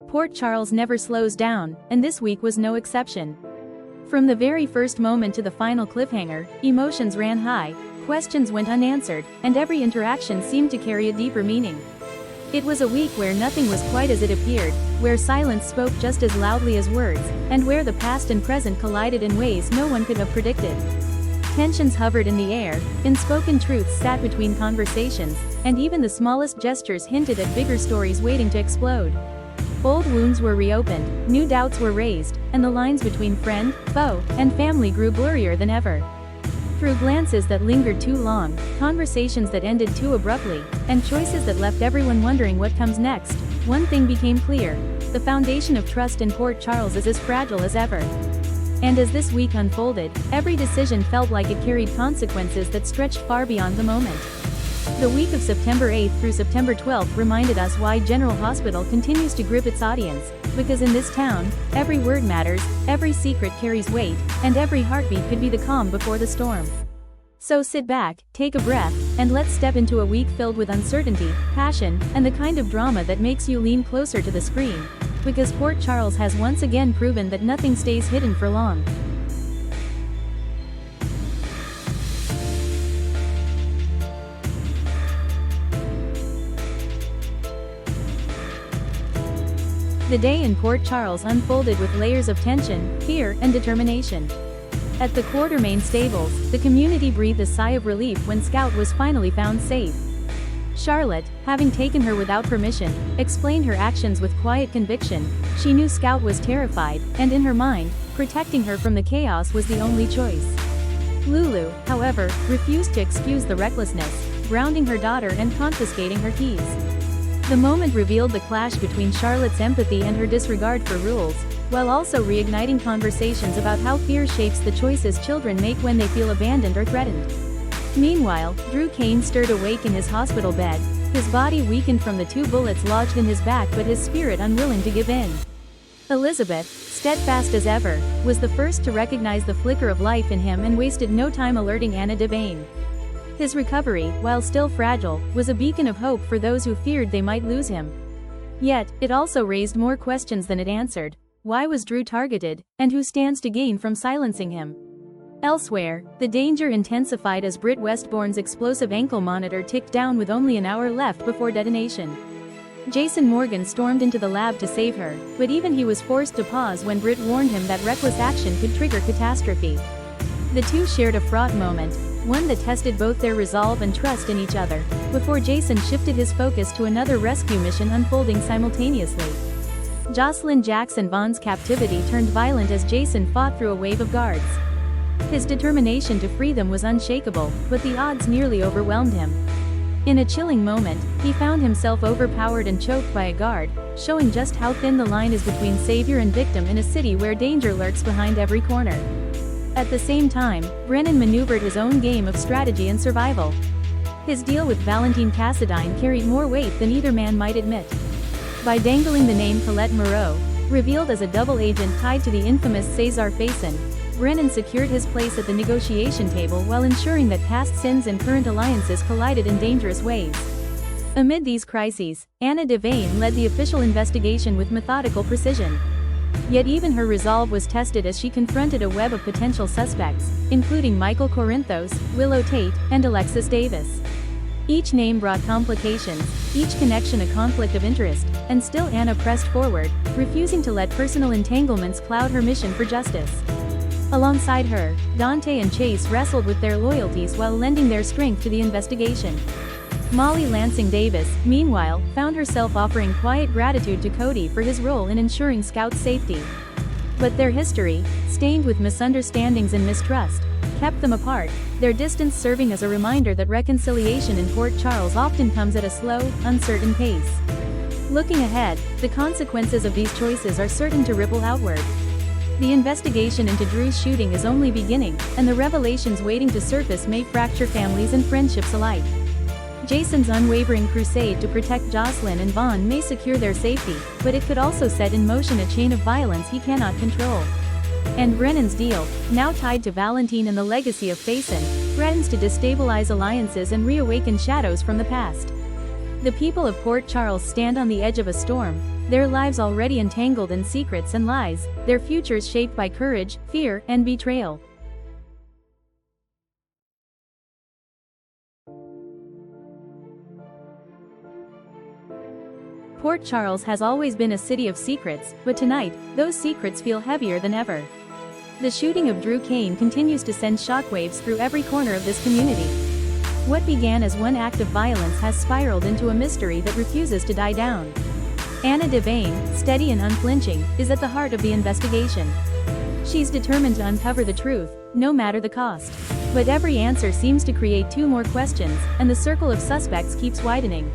Port Charles never slows down, and this week was no exception. From the very first moment to the final cliffhanger, emotions ran high, questions went unanswered, and every interaction seemed to carry a deeper meaning. It was a week where nothing was quite as it appeared, where silence spoke just as loudly as words, and where the past and present collided in ways no one could have predicted. Tensions hovered in the air, unspoken truths sat between conversations, and even the smallest gestures hinted at bigger stories waiting to explode. Old wounds were reopened, new doubts were raised, and the lines between friend, foe, and family grew blurrier than ever. Through glances that lingered too long, conversations that ended too abruptly, and choices that left everyone wondering what comes next, one thing became clear: the foundation of trust in Port Charles is as fragile as ever. And as this week unfolded, every decision felt like it carried consequences that stretched far beyond the moment. The week of September 8th through September 12th reminded us why General Hospital continues to grip its audience, because in this town, every word matters, every secret carries weight, and every heartbeat could be the calm before the storm. So sit back, take a breath, and let's step into a week filled with uncertainty, passion, and the kind of drama that makes you lean closer to the screen. Because Port Charles has once again proven that nothing stays hidden for long. The day in Port Charles unfolded with layers of tension, fear, and determination. At the Quartermain stables, the community breathed a sigh of relief when Scout was finally found safe. Charlotte, having taken her without permission, explained her actions with quiet conviction. She knew Scout was terrified, and in her mind, protecting her from the chaos was the only choice. Lulu, however, refused to excuse the recklessness, grounding her daughter and confiscating her keys. The moment revealed the clash between Charlotte's empathy and her disregard for rules, while also reigniting conversations about how fear shapes the choices children make when they feel abandoned or threatened. Meanwhile, Drew Kane stirred awake in his hospital bed, his body weakened from the 2 bullets lodged in his back but his spirit unwilling to give in. Elizabeth, steadfast as ever, was the first to recognize the flicker of life in him and wasted no time alerting Anna Devane. His recovery, while still fragile, was a beacon of hope for those who feared they might lose him. Yet, it also raised more questions than it answered. Why was Drew targeted, and who stands to gain from silencing him? Elsewhere, the danger intensified as Britt Westbourne's explosive ankle monitor ticked down with only an hour left before detonation. Jason Morgan stormed into the lab to save her, but even he was forced to pause when Britt warned him that reckless action could trigger catastrophe. The two shared a fraught moment, one that tested both their resolve and trust in each other, before Jason shifted his focus to another rescue mission unfolding simultaneously. Jocelyn Jackson Vaughn's captivity turned violent as Jason fought through a wave of guards. His determination to free them was unshakable, but the odds nearly overwhelmed him. In a chilling moment, he found himself overpowered and choked by a guard, showing just how thin the line is between savior and victim in a city where danger lurks behind every corner. At the same time, Brennan maneuvered his own game of strategy and survival. His deal with Valentine Cassadine carried more weight than either man might admit. By dangling the name Colette Moreau, revealed as a double agent tied to the infamous Cesar Faison, Brennan secured his place at the negotiation table while ensuring that past sins and current alliances collided in dangerous ways. Amid these crises, Anna Devane led the official investigation with methodical precision. Yet even her resolve was tested as she confronted a web of potential suspects, including Michael Corinthos, Willow Tate, and Alexis Davis. Each name brought complications, each connection a conflict of interest, and still Anna pressed forward, refusing to let personal entanglements cloud her mission for justice. Alongside her, Dante and Chase wrestled with their loyalties while lending their strength to the investigation. Molly Lansing Davis, meanwhile, found herself offering quiet gratitude to Cody for his role in ensuring Scout's safety. But their history, stained with misunderstandings and mistrust, kept them apart, their distance serving as a reminder that reconciliation in Port Charles often comes at a slow, uncertain pace. Looking ahead, the consequences of these choices are certain to ripple outward. The investigation into Drew's shooting is only beginning, and the revelations waiting to surface may fracture families and friendships alike. Jason's unwavering crusade to protect Jocelyn and Vaughn may secure their safety, but it could also set in motion a chain of violence he cannot control. And Brennan's deal, now tied to Valentine and the legacy of Faison, threatens to destabilize alliances and reawaken shadows from the past. The people of Port Charles stand on the edge of a storm, their lives already entangled in secrets and lies, their futures shaped by courage, fear, and betrayal. Port Charles has always been a city of secrets, but tonight, those secrets feel heavier than ever. The shooting of Drew Kane continues to send shockwaves through every corner of this community. What began as one act of violence has spiraled into a mystery that refuses to die down. Anna Devane, steady and unflinching, is at the heart of the investigation. She's determined to uncover the truth, no matter the cost. But every answer seems to create two more questions, and the circle of suspects keeps widening.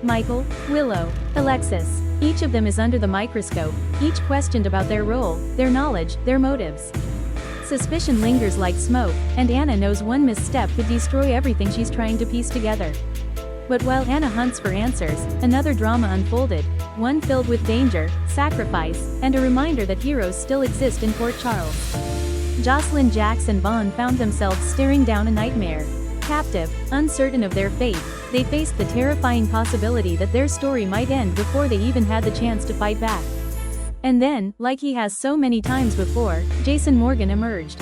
Michael, Willow, Alexis. Each of them is under the microscope, each questioned about their role, their knowledge, their motives. Suspicion lingers like smoke, and Anna knows one misstep could destroy everything she's trying to piece together. But while Anna hunts for answers, another drama unfolded, one filled with danger, sacrifice, and a reminder that heroes still exist in Port Charles. Jocelyn, Jax, and Vaughn found themselves staring down a nightmare. Captive, uncertain of their fate, they faced the terrifying possibility that their story might end before they even had the chance to fight back. And then, like he has so many times before, Jason Morgan emerged.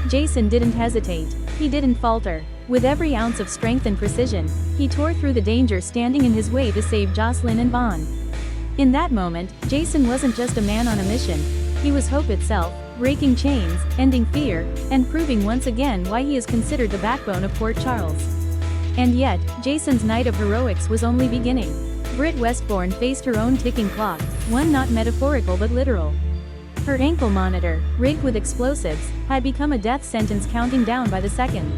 Jason didn't hesitate. He didn't falter. With every ounce of strength and precision, he tore through the danger standing in his way to save Jocelyn and Vaughn. In that moment, Jason wasn't just a man on a mission. He was hope itself, breaking chains, ending fear, and proving once again why he is considered the backbone of Port Charles. And yet, Jason's night of heroics was only beginning. Britt Westbourne faced her own ticking clock, one not metaphorical but literal. Her ankle monitor, rigged with explosives, had become a death sentence counting down by the second.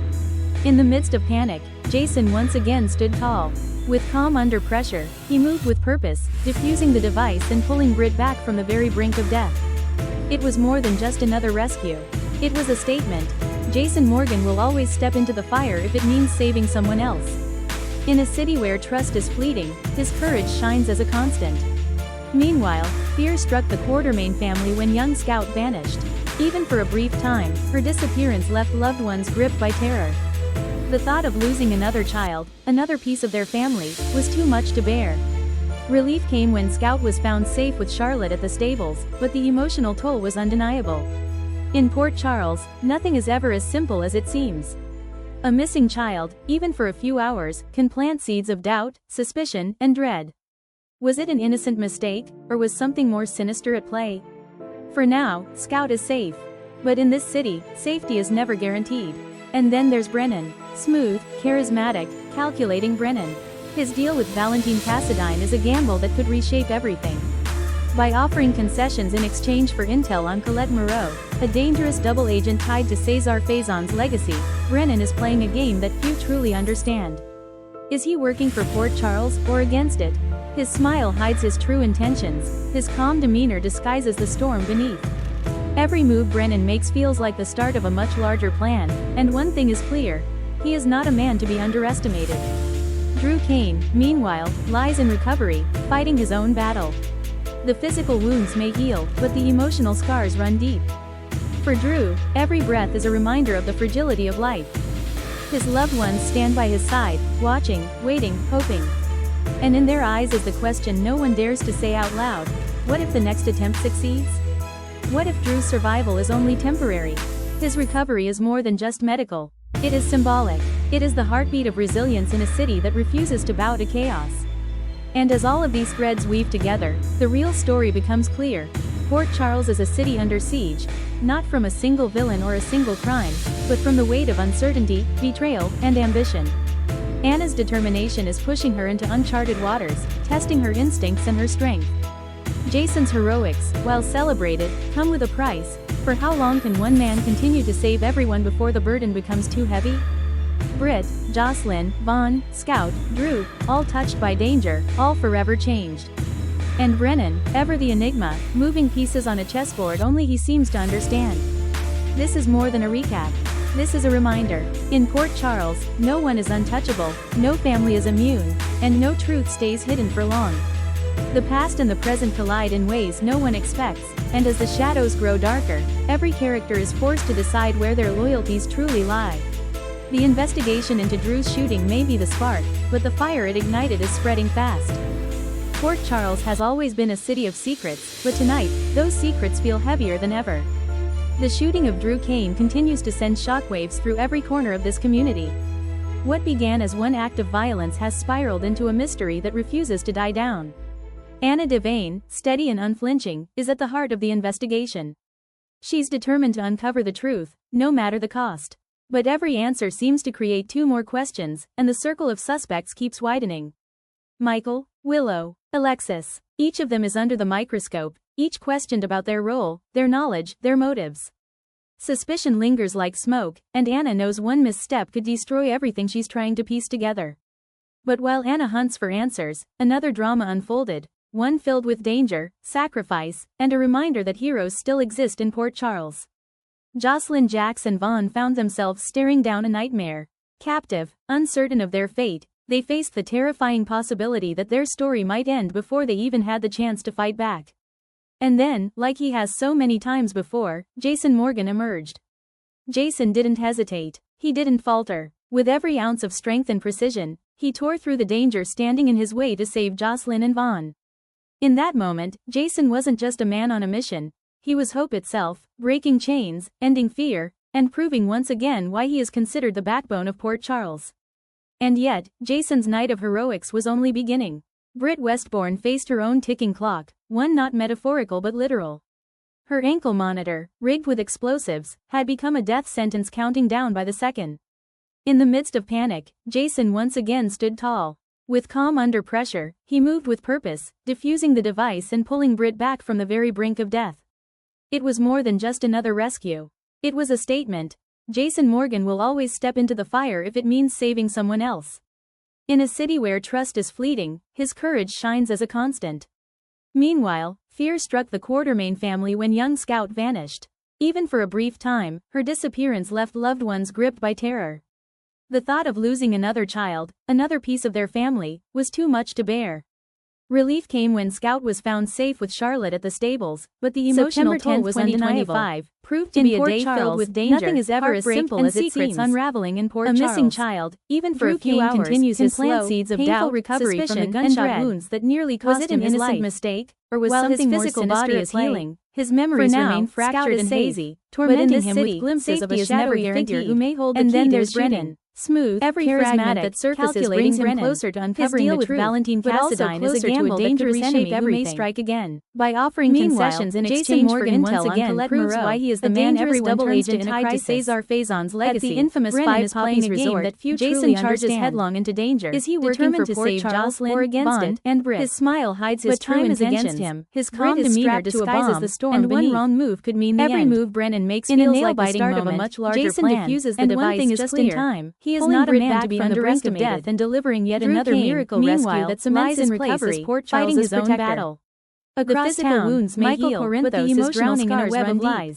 In the midst of panic, Jason once again stood tall. With calm under pressure, he moved with purpose, defusing the device and pulling Britt back from the very brink of death. It was more than just another rescue. It was a statement. Jason Morgan will always step into the fire if it means saving someone else. In a city where trust is fleeting, his courage shines as a constant. Meanwhile, fear struck the Quartermain family when young Scout vanished. Even for a brief time, her disappearance left loved ones gripped by terror. The thought of losing another child, another piece of their family, was too much to bear. Relief came when Scout was found safe with Charlotte at the stables, but the emotional toll was undeniable. In Port Charles, nothing is ever as simple as it seems. A missing child, even for a few hours, can plant seeds of doubt, suspicion, and dread. Was it an innocent mistake, or was something more sinister at play? For now, Scout is safe. But in this city, safety is never guaranteed. And then there's Brennan. Smooth, charismatic, calculating Brennan. His deal with Valentine Cassadine is a gamble that could reshape everything. By offering concessions in exchange for intel on Colette Moreau, a dangerous double agent tied to Cesar Faison's legacy, Brennan is playing a game that few truly understand. Is he working for Port Charles, or against it? His smile hides his true intentions, his calm demeanor disguises the storm beneath. Every move Brennan makes feels like the start of a much larger plan, and one thing is clear: he is not a man to be underestimated. Drew Kane, meanwhile, lies in recovery, fighting his own battle. The physical wounds may heal, but the emotional scars run deep. For Drew, every breath is a reminder of the fragility of life. His loved ones stand by his side, watching, waiting, hoping. And in their eyes is the question no one dares to say out loud: what if the next attempt succeeds? What if Drew's survival is only temporary? His recovery is more than just medical. It is symbolic. It is the heartbeat of resilience in a city that refuses to bow to chaos. And as all of these threads weave together, the real story becomes clear. Port Charles is a city under siege, not from a single villain or a single crime, but from the weight of uncertainty, betrayal, and ambition. Anna's determination is pushing her into uncharted waters, testing her instincts and her strength. Jason's heroics, while celebrated, come with a price. For how long can one man continue to save everyone before the burden becomes too heavy? Britt, Jocelyn, Vaughn, Scout, Drew, all touched by danger, all forever changed. And Brennan, ever the enigma, moving pieces on a chessboard only he seems to understand. This is more than a recap. This is a reminder. In Port Charles, no one is untouchable, no family is immune, and no truth stays hidden for long. The past and the present collide in ways no one expects, and as the shadows grow darker, every character is forced to decide where their loyalties truly lie. The investigation into Drew's shooting may be the spark, but the fire it ignited is spreading fast. Port Charles has always been a city of secrets, but tonight, those secrets feel heavier than ever. The shooting of Drew Kane continues to send shockwaves through every corner of this community. What began as one act of violence has spiraled into a mystery that refuses to die down. Anna Devane, steady and unflinching, is at the heart of the investigation. She's determined to uncover the truth, no matter the cost. But every answer seems to create two more questions, and the circle of suspects keeps widening. Michael, Willow, Alexis. Each of them is under the microscope, each questioned about their role, their knowledge, their motives. Suspicion lingers like smoke, and Anna knows one misstep could destroy everything she's trying to piece together. But while Anna hunts for answers, another drama unfolded, one filled with danger, sacrifice, and a reminder that heroes still exist in Port Charles. Jocelyn, Jax and Vaughn found themselves staring down a nightmare. Captive, uncertain of their fate, they faced the terrifying possibility that their story might end before they even had the chance to fight back. And then, like he has so many times before, Jason Morgan emerged. Jason didn't hesitate. He didn't falter. With every ounce of strength and precision, he tore through the danger standing in his way to save Jocelyn and Vaughn. In that moment, Jason wasn't just a man on a mission. He was hope itself, breaking chains, ending fear, and proving once again why he is considered the backbone of Port Charles. And yet, Jason's night of heroics was only beginning. Britt Westbourne faced her own ticking clock, one not metaphorical but literal. Her ankle monitor, rigged with explosives, had become a death sentence counting down by the second. In the midst of panic, Jason once again stood tall. With calm under pressure, he moved with purpose, defusing the device and pulling Britt back from the very brink of death. It was more than just another rescue. It was a statement. Jason Morgan will always step into the fire if it means saving someone else. In a city where trust is fleeting, his courage shines as a constant. Meanwhile, fear struck the Quartermain family when young Scout vanished. Even for a brief time, her disappearance left loved ones gripped by terror. The thought of losing another child, another piece of their family, was too much to bear. Relief came when Scout was found safe with Charlotte at the stables, but the emotional toll was undeniable. Proved to be a day filled with danger, nothing is ever as simple as it seems. Unraveling in Port Charles. A missing child, even for a few hours, continues his slow, seeds of doubt, recovery from the gunshot wounds that nearly cost him his life. Was it an innocent mistake, or was something more sinister at play? His healing, his memories remain fractured and hazy, tormenting him with glimpses of a shadowy figure who may hold the key to his shooting. And then there's Brennan. Smooth, every fragment that surfaces brings him closer to uncovering the truth, Valentine Cassadine is a gamble that could reshape enemy who may strike again. By offering concessions in exchange for intel on Colette Moreau, why he is the man everyone turns to in a crisis. Cesar Faison's legacy, at the infamous Five Poppies resort that few Jason charges headlong into danger. Is he working to save Jocelyn or against it? And Britt. His smile hides his true intentions. His calm demeanor disguises the storm beneath. And one wrong move could mean the end. Every move Brennan makes feels like the start of a much larger plan. Jason defuses the device just in time. He is not a man to be on the brink of death and delivering yet another miracle rescue that cements his place as Port Charles' his own battle. Across town, wounds may heal, but the emotional scars run deep.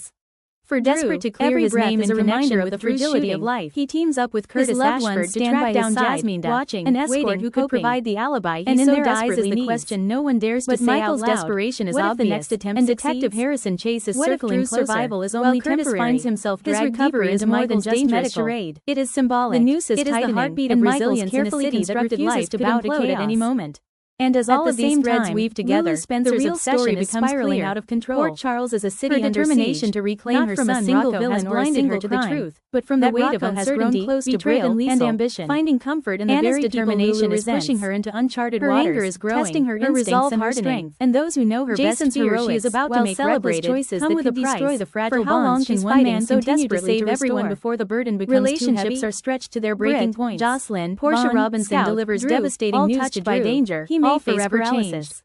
For desperate to clear his name in connection with the fragility of life, he teams up with Curtis Ashford to track down Jasmine, watching, an escort who could provide the alibi he so desperately needs. The question no one dares to say out loud. But Michael's desperation is obvious, the next attempt and Detective Harrison Chase is circling closer. Survival is only temporary. Curtis finds himself dragged deeper into Michael's dangerous charade. It is symbolic. The noose is tightening, the heartbeat of resilience in a city that refuses to bow to chaos at any moment. And as all of these threads weave together, the real story becomes spiraling out of control. Port Charles is a city under determination to reclaim her son single villain has blinded her to the truth, but from the weight of uncertainty, betrayal, and ambition. Finding comfort in the very determination is pushing her into uncharted waters. Her anger is growing, testing her resolve and her strength. And those who know her best fear she is about to make reckless choices that could destroy the fragile bonds. For how long can one man so desperately to save everyone before the burden becomes too heavy? Relationships are stretched to their breaking point. Jocelyn, Portia Robinson delivers devastating news to Drew. By danger, he may face paralysis.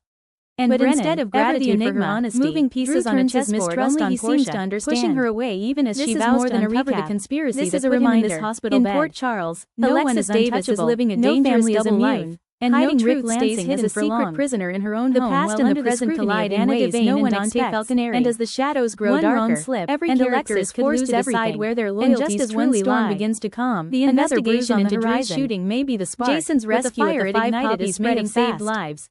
But Brennan, instead of gratitude for her honesty, moving pieces on a chessboard only he seems to understand, pushing her away even as she vows to uncover the conspiracy. This is a reminder. In this hospital bed. Port Charles, no one is Davis is living a dangerous double life, and no truth stays hidden as a secret prisoner in her own home. The past and the present collide in ways no one expects, and as the shadows grow darker, every character is forced to decide where their loyalties truly lie. Begins to calm. The investigation into Drew's shooting may be the spark, Jason's rescue at the Five Poppies spreading saved lives.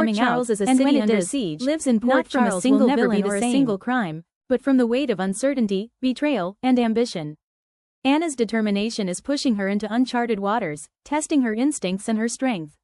coming Charles out, is a and city when it under does, siege, lives in Port not from a Charles single will never villain be or the a same, single crime, but from the weight of uncertainty, betrayal, and ambition. Anna's determination is pushing her into uncharted waters, testing her instincts and her strength.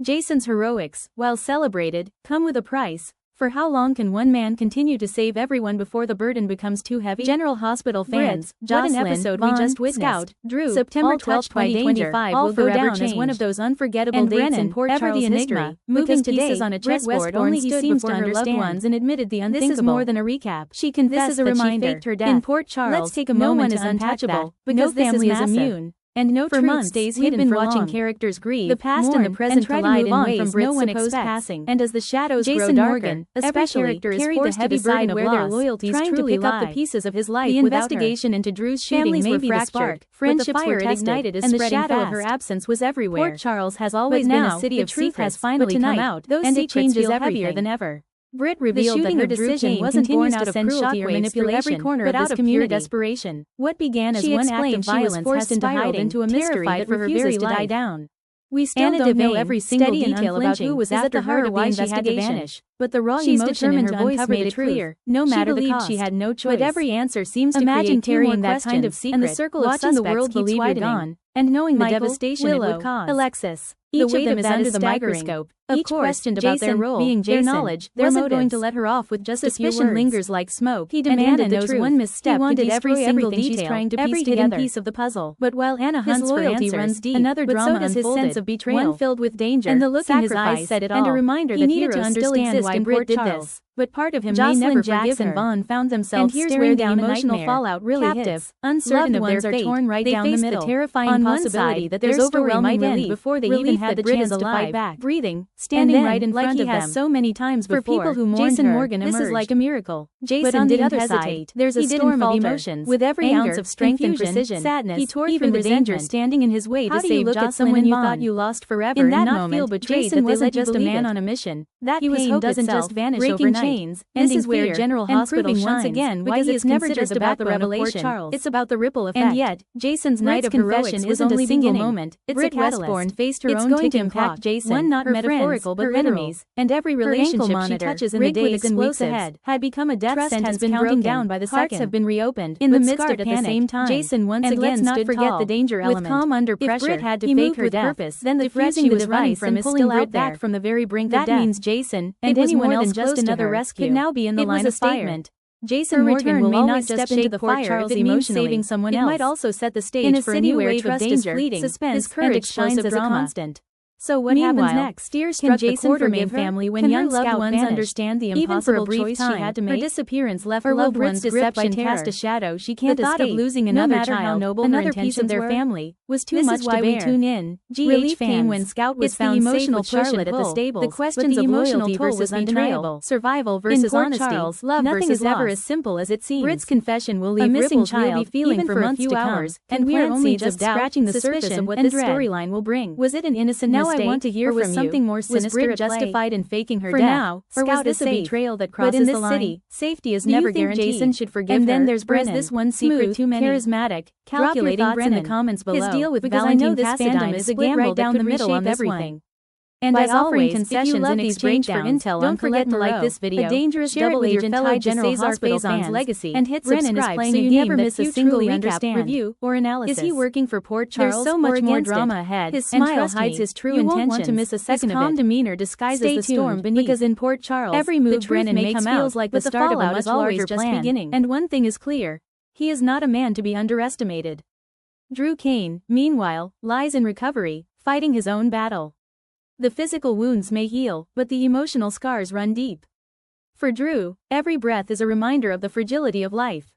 Jason's heroics, while celebrated, come with a price. For how long can one man continue to save everyone before the burden becomes too heavy? General Hospital fans, what an episode we just witnessed. Scout, Drew, September 12, 2025 will will go forever down as one of changed. those unforgettable And dates Brennan, in Port ever Charles the enigma, history. Moving because pieces today, on a Britt chessboard, Westbourne only he stood stood before before her her loved loved ones ones and admitted the unthinkable. This is more than a recap. She confessed This is a that reminder. she faked her death. In Port Charles, Let's take a no moment one to is unpack untouchable, that, because no this family is is massive. immune. And no For truth months, stays we've hidden been for watching long. characters grieve, The past mourn, and the present and try to collide move in on ways from no Brit's one supposed expects. passing. And as the shadows Jason grow Morgan, darker, especially, character is carried forced the heavy to decide burden of where their loss, loyalties trying truly to pick up the lie. pieces of his life The without her. investigation into Drew's shooting Families may were be the fractured, spark, but the friendships fire were tested, ignited, and the spreading shadow of her fast. absence was everywhere. Port Charles has always But been now, a city the of truth secrets, has finally but tonight, come out, those and it secrets changes feel heavier everything. than ever. Britt revealed that her decision wasn't born out of cruelty or manipulation, but out of pure desperation. What began as one act of violence has spiraled into a mystery that refuses to die down. We still don't know every single detail about who was after her or why she had to vanish, but the raw emotion in her voice made it clear. No matter the cost, she had no choice. But every answer seems to create carrying that kind of secret, and the circle of watching the world believe you're gone, and knowing the devastation it would cause. Alexis, each of them is under the microscope. Each questioned about their role, their knowledge, their motives. Going to let her off with just a few words. Suspicion lingers like smoke. He demanded the truth. One misstep. He wanted every single detail, trying to piece together every piece of the puzzle. But while Anna hunts for answers, runs deep, another drama so does his sense of betrayal. One filled with danger, and the look in his eyes said it all. And a reminder that needed to understand why Britt did this. But part of him may never forgive her. And Vaughn found themselves staring down emotional fallout really hits. Uncertain of their fate, torn right down the middle. The terrifying possibility that there's overwhelming relief before they even had the chance to fight back. Breathing, standing right in front of them. Has so many times before. For people who mourn Jason Morgan emerged. This is like a miracle. Jason didn't hesitate. There's a storm of emotions. With every ounce of strength and precision, sadness, he tore through the danger standing in his way to save Jocelyn and you thought you lost forever. In that moment, feel betrayed Jason wasn't just a man on a mission. That pain doesn't just vanish overnight. Chains, this is where General Hospital shines once again because it's never just about the revelation. It's about the ripple effect. And yet, Jason's night of heroics isn't a single moment. It's a catalyst. Faced her own ticking clock. Jason, one not metaphorical but enemies, and every relationship she touches in the days and weeks ahead had become a death sentence has been counting down by the second. Hearts have been reopened in the midst of panic. Jason once again stood tall. The danger element. With calm under pressure, if Britt had to fake her death, then the threat she was running from is still out there from the very brink of death. That means Jason and anyone else just another rescue could now be in the line of fire. Jason Morgan will not step into the fire if it means saving someone else. It might also set the stage for a new wave of danger, suspense, and explosive as a constant. So what happens next? Tears struck the Quartermain family when young loved ones understand the impossible choice she had to make. Her disappearance left loved ones gripped by terror. Cast a shadow she can't escape. The thought of losing another child, another piece of their family, was too much to bear. This is why we tune in. Relief came when Scout was found safe with Charlotte at the stables. The questions of loyalty versus betrayal, survival versus honesty, love versus ever as simple as it seems. Britt's confession will leave a missing child we'll be feeling for months to come, and we are only just scratching the surface of what this storyline will bring. Was it an innocent mistake? I want to hear from you. Something more sinister at play? Justified in faking her death? Now, or was this a betrayal that crosses the line? City, safety is never guaranteed. Jason should forgive her. And then there's Brennan. This one secret too many? Charismatic, calculating Brennan in the comments below. His deal with Valentine fandom is a gamble down the middle on everything. And as always, if you love these breakdowns, don't forget to like this video, a dangerous double agent tied to General Hospital's legacy, and hit subscribe so you never miss a single recap, review, or analysis. Is he working for Port Charles? There's so much more drama ahead. His smile hides his true intentions. You won't want to miss a second of it. His calm demeanor disguises the storm beneath. Because in Port Charles, every move Brennan makes feels like the start of a much larger plan. And one thing is clear: he is not a man to be underestimated. Drew Kane, meanwhile, lies in recovery, fighting his own battle. The physical wounds may heal, but the emotional scars run deep. For Drew, every breath is a reminder of the fragility of life.